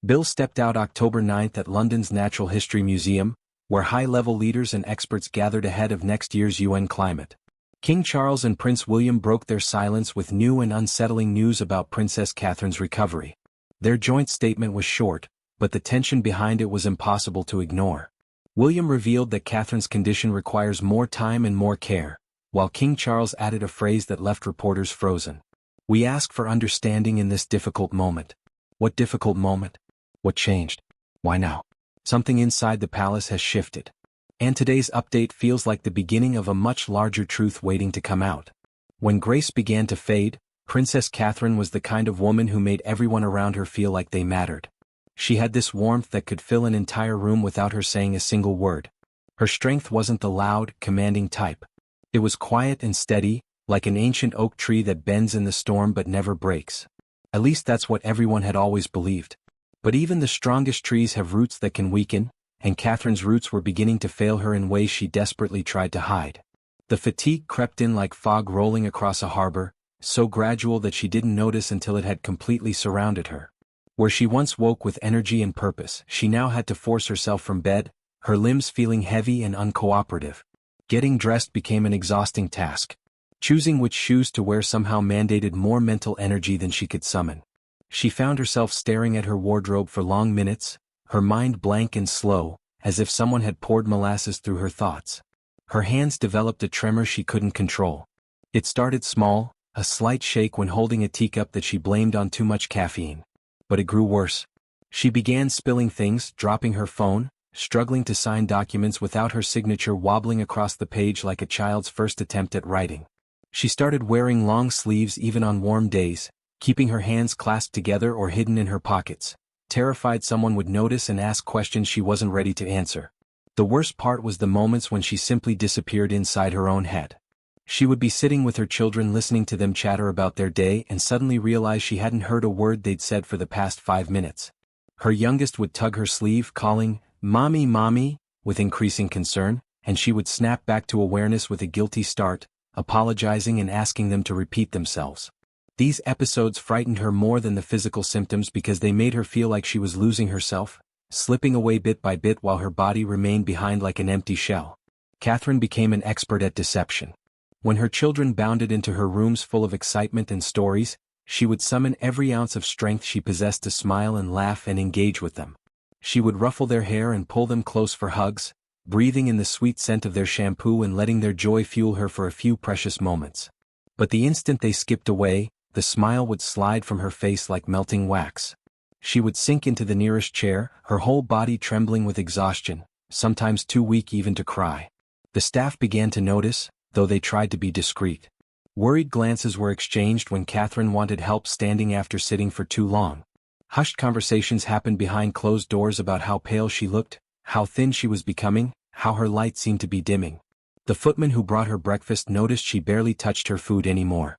Bill stepped out October 9th at London's Natural History Museum, where high-level leaders and experts gathered ahead of next year's UN climate. King Charles and Prince William broke their silence with new and unsettling news about Princess Catherine's recovery. Their joint statement was short, but the tension behind it was impossible to ignore. William revealed that Catherine's condition requires more time and more care, while King Charles added a phrase that left reporters frozen. "We ask for understanding in this difficult moment." What difficult moment? What changed? Why now? Something inside the palace has shifted. And today's update feels like the beginning of a much larger truth waiting to come out. When grace began to fade, Princess Catherine was the kind of woman who made everyone around her feel like they mattered. She had this warmth that could fill an entire room without her saying a single word. Her strength wasn't the loud, commanding type. It was quiet and steady, like an ancient oak tree that bends in the storm but never breaks. At least that's what everyone had always believed. But even the strongest trees have roots that can weaken, and Catherine's roots were beginning to fail her in ways she desperately tried to hide. The fatigue crept in like fog rolling across a harbor, so gradual that she didn't notice until it had completely surrounded her. Where she once woke with energy and purpose, she now had to force herself from bed, her limbs feeling heavy and uncooperative. Getting dressed became an exhausting task. Choosing which shoes to wear somehow mandated more mental energy than she could summon. She found herself staring at her wardrobe for long minutes, her mind blank and slow, as if someone had poured molasses through her thoughts. Her hands developed a tremor she couldn't control. It started small, a slight shake when holding a teacup that she blamed on too much caffeine. But it grew worse. She began spilling things, dropping her phone, struggling to sign documents without her signature wobbling across the page like a child's first attempt at writing. She started wearing long sleeves even on warm days, keeping her hands clasped together or hidden in her pockets, terrified someone would notice and ask questions she wasn't ready to answer. The worst part was the moments when she simply disappeared inside her own head. She would be sitting with her children listening to them chatter about their day and suddenly realize she hadn't heard a word they'd said for the past 5 minutes. Her youngest would tug her sleeve, calling, "Mommy, Mommy," with increasing concern, and she would snap back to awareness with a guilty start, apologizing and asking them to repeat themselves. These episodes frightened her more than the physical symptoms because they made her feel like she was losing herself, slipping away bit by bit while her body remained behind like an empty shell. Catherine became an expert at deception. When her children bounded into her rooms full of excitement and stories, she would summon every ounce of strength she possessed to smile and laugh and engage with them. She would ruffle their hair and pull them close for hugs, breathing in the sweet scent of their shampoo and letting their joy fuel her for a few precious moments. But the instant they skipped away, the smile would slide from her face like melting wax. She would sink into the nearest chair, her whole body trembling with exhaustion, sometimes too weak even to cry. The staff began to notice, though they tried to be discreet. Worried glances were exchanged when Catherine wanted help standing after sitting for too long. Hushed conversations happened behind closed doors about how pale she looked, how thin she was becoming, how her light seemed to be dimming. The footman who brought her breakfast noticed she barely touched her food anymore.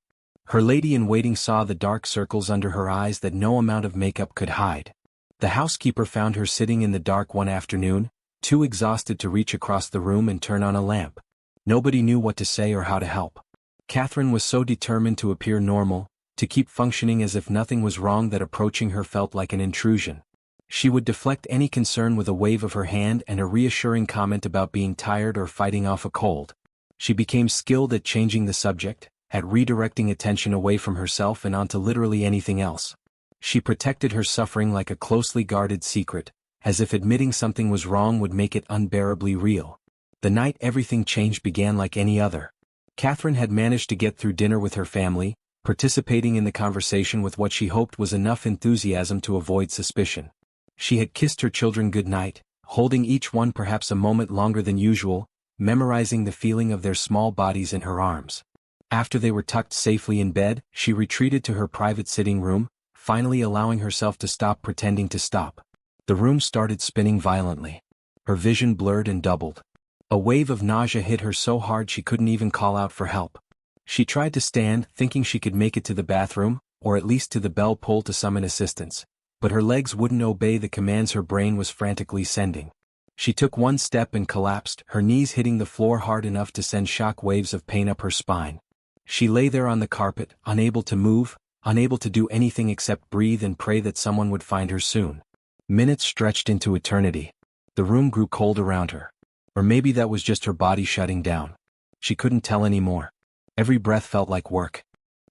Her lady-in-waiting saw the dark circles under her eyes that no amount of makeup could hide. The housekeeper found her sitting in the dark one afternoon, too exhausted to reach across the room and turn on a lamp. Nobody knew what to say or how to help. Catherine was so determined to appear normal, to keep functioning as if nothing was wrong that approaching her felt like an intrusion. She would deflect any concern with a wave of her hand and a reassuring comment about being tired or fighting off a cold. She became skilled at changing the subject, at redirecting attention away from herself and onto literally anything else. She protected her suffering like a closely guarded secret, as if admitting something was wrong would make it unbearably real. The night everything changed began like any other. Catherine had managed to get through dinner with her family, participating in the conversation with what she hoped was enough enthusiasm to avoid suspicion. She had kissed her children goodnight, holding each one perhaps a moment longer than usual, memorizing the feeling of their small bodies in her arms. After they were tucked safely in bed, she retreated to her private sitting room, finally allowing herself to stop pretending to stop. The room started spinning violently. Her vision blurred and doubled. A wave of nausea hit her so hard she couldn't even call out for help. She tried to stand, thinking she could make it to the bathroom, or at least to the bell pull to summon assistance, but her legs wouldn't obey the commands her brain was frantically sending. She took one step and collapsed, her knees hitting the floor hard enough to send shock waves of pain up her spine. She lay there on the carpet, unable to move, unable to do anything except breathe and pray that someone would find her soon. Minutes stretched into eternity. The room grew cold around her. Or maybe that was just her body shutting down. She couldn't tell anymore. Every breath felt like work.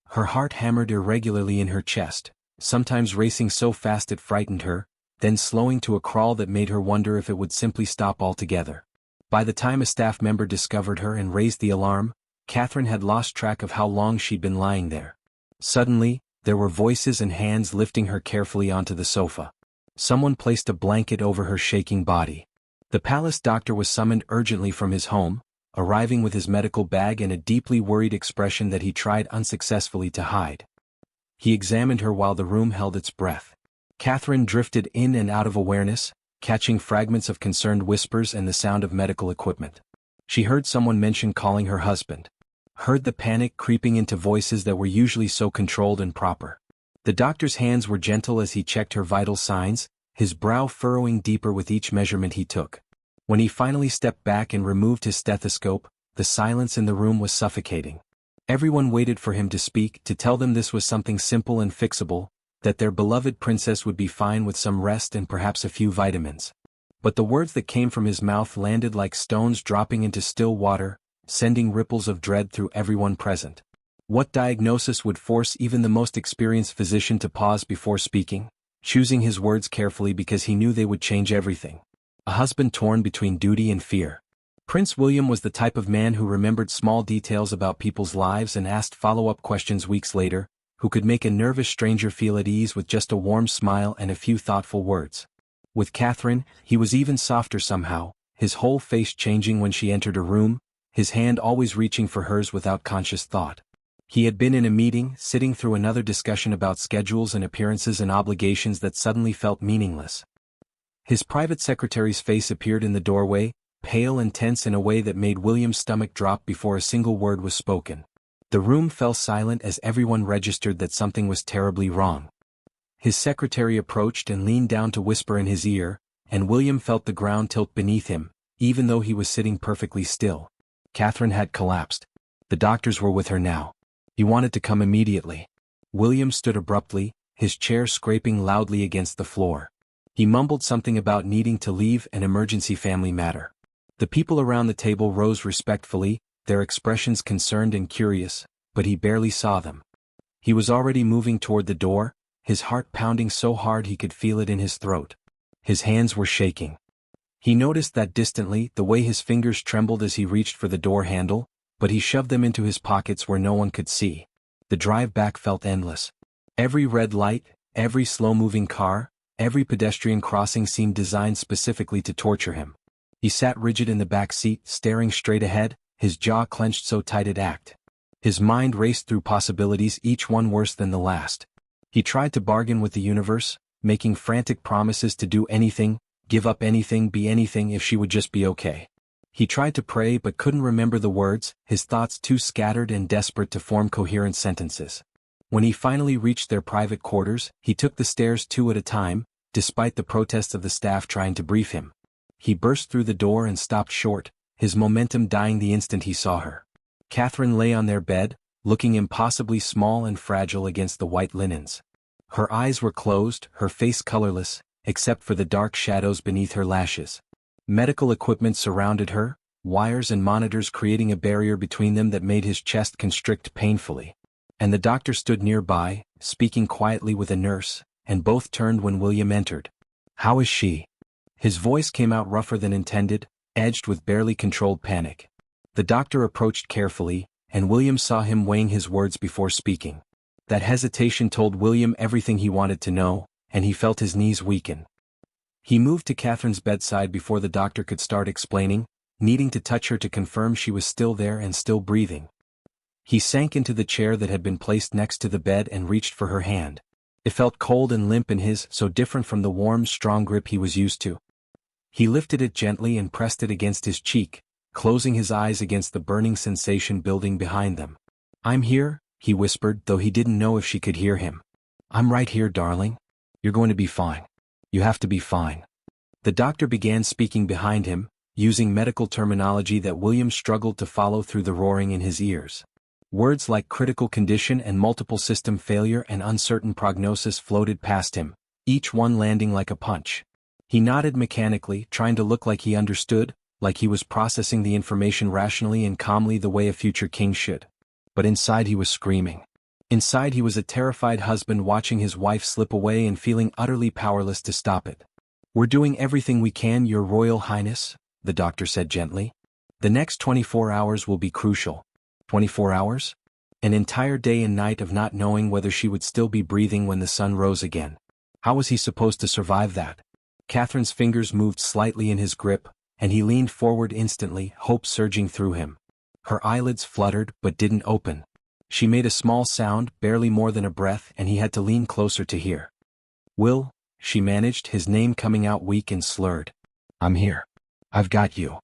Her heart hammered irregularly in her chest, sometimes racing so fast it frightened her, then slowing to a crawl that made her wonder if it would simply stop altogether. By the time a staff member discovered her and raised the alarm, Catherine had lost track of how long she'd been lying there. Suddenly, there were voices and hands lifting her carefully onto the sofa. Someone placed a blanket over her shaking body. The palace doctor was summoned urgently from his home, arriving with his medical bag and a deeply worried expression that he tried unsuccessfully to hide. He examined her while the room held its breath. Catherine drifted in and out of awareness, catching fragments of concerned whispers and the sound of medical equipment. She heard someone mention calling her husband. Heard the panic creeping into voices that were usually so controlled and proper. The doctor's hands were gentle as he checked her vital signs, his brow furrowing deeper with each measurement he took. When he finally stepped back and removed his stethoscope, the silence in the room was suffocating. Everyone waited for him to speak, to tell them this was something simple and fixable, that their beloved princess would be fine with some rest and perhaps a few vitamins. But the words that came from his mouth landed like stones dropping into still water, sending ripples of dread through everyone present. What diagnosis would force even the most experienced physician to pause before speaking, choosing his words carefully because he knew they would change everything? A husband torn between duty and fear. Prince William was the type of man who remembered small details about people's lives and asked follow-up questions weeks later, who could make a nervous stranger feel at ease with just a warm smile and a few thoughtful words. With Catherine, he was even softer somehow, his whole face changing when she entered a room, his hand always reaching for hers without conscious thought. He had been in a meeting, sitting through another discussion about schedules and appearances and obligations that suddenly felt meaningless. His private secretary's face appeared in the doorway, pale and tense in a way that made William's stomach drop before a single word was spoken. The room fell silent as everyone registered that something was terribly wrong. His secretary approached and leaned down to whisper in his ear, and William felt the ground tilt beneath him, even though he was sitting perfectly still. Catherine had collapsed. The doctors were with her now. He wanted to come immediately. William stood abruptly, his chair scraping loudly against the floor. He mumbled something about needing to leave an emergency family matter. The people around the table rose respectfully, their expressions concerned and curious, but he barely saw them. He was already moving toward the door, his heart pounding so hard he could feel it in his throat. His hands were shaking. He noticed that distantly, the way his fingers trembled as he reached for the door handle, but he shoved them into his pockets where no one could see. The drive back felt endless. Every red light, every slow-moving car, every pedestrian crossing seemed designed specifically to torture him. He sat rigid in the back seat, staring straight ahead, his jaw clenched so tight it ached. His mind raced through possibilities, each one worse than the last. He tried to bargain with the universe, making frantic promises to do anything, give up anything, be anything if she would just be okay. He tried to pray but couldn't remember the words, his thoughts too scattered and desperate to form coherent sentences. When he finally reached their private quarters, he took the stairs two at a time, despite the protests of the staff trying to brief him. He burst through the door and stopped short, his momentum dying the instant he saw her. Catherine lay on their bed, looking impossibly small and fragile against the white linens. Her eyes were closed, her face colorless, except for the dark shadows beneath her lashes. Medical equipment surrounded her, wires and monitors creating a barrier between them that made his chest constrict painfully. And the doctor stood nearby, speaking quietly with a nurse, and both turned when William entered. "How is she?" His voice came out rougher than intended, edged with barely controlled panic. The doctor approached carefully, and William saw him weighing his words before speaking. That hesitation told William everything he wanted to know, and he felt his knees weaken. He moved to Catherine's bedside before the doctor could start explaining, needing to touch her to confirm she was still there and still breathing. He sank into the chair that had been placed next to the bed and reached for her hand. It felt cold and limp in his, so different from the warm, strong grip he was used to. He lifted it gently and pressed it against his cheek, closing his eyes against the burning sensation building behind them. "I'm here," he whispered, though he didn't know if she could hear him. "I'm right here, darling. You're going to be fine. You have to be fine." The doctor began speaking behind him, using medical terminology that William struggled to follow through the roaring in his ears. Words like critical condition and multiple system failure and uncertain prognosis floated past him, each one landing like a punch. He nodded mechanically, trying to look like he understood, like he was processing the information rationally and calmly the way a future king should. But inside he was screaming. Inside he was a terrified husband watching his wife slip away and feeling utterly powerless to stop it. "We're doing everything we can, Your Royal Highness," the doctor said gently. "The next 24 hours will be crucial." 24 hours? An entire day and night of not knowing whether she would still be breathing when the sun rose again. How was he supposed to survive that? Catherine's fingers moved slightly in his grip, and he leaned forward instantly, hope surging through him. Her eyelids fluttered but didn't open. She made a small sound, barely more than a breath, and he had to lean closer to hear. "Will," she managed, his name coming out weak and slurred. "I'm here. I've got you."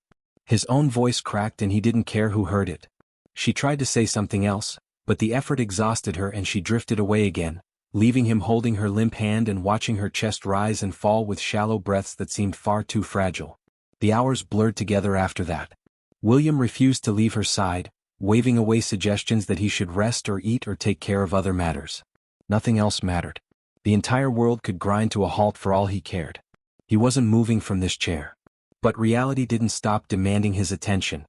His own voice cracked and he didn't care who heard it. She tried to say something else, but the effort exhausted her and she drifted away again, leaving him holding her limp hand and watching her chest rise and fall with shallow breaths that seemed far too fragile. The hours blurred together after that. William refused to leave her side, waving away suggestions that he should rest or eat or take care of other matters. Nothing else mattered. The entire world could grind to a halt for all he cared. He wasn't moving from this chair. But reality didn't stop demanding his attention.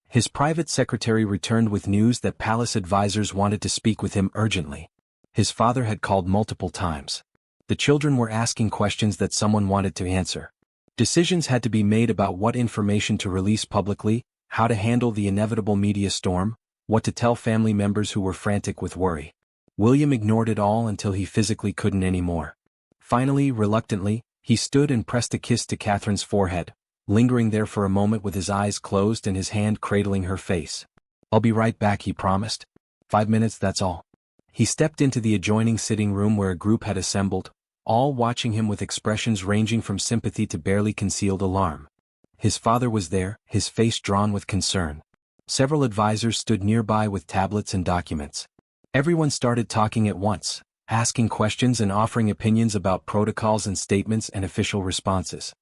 His private secretary returned with news that palace advisors wanted to speak with him urgently. His father had called multiple times. The children were asking questions that someone wanted to answer. Decisions had to be made about what information to release publicly, how to handle the inevitable media storm, what to tell family members who were frantic with worry. William ignored it all until he physically couldn't anymore. Finally, reluctantly, he stood and pressed a kiss to Catherine's forehead, lingering there for a moment with his eyes closed and his hand cradling her face. "I'll be right back," he promised. 5 minutes, that's all." He stepped into the adjoining sitting room where a group had assembled, all watching him with expressions ranging from sympathy to barely concealed alarm. His father was there, his face drawn with concern. Several advisors stood nearby with tablets and documents. Everyone started talking at once, asking questions and offering opinions about protocols and statements and official responses.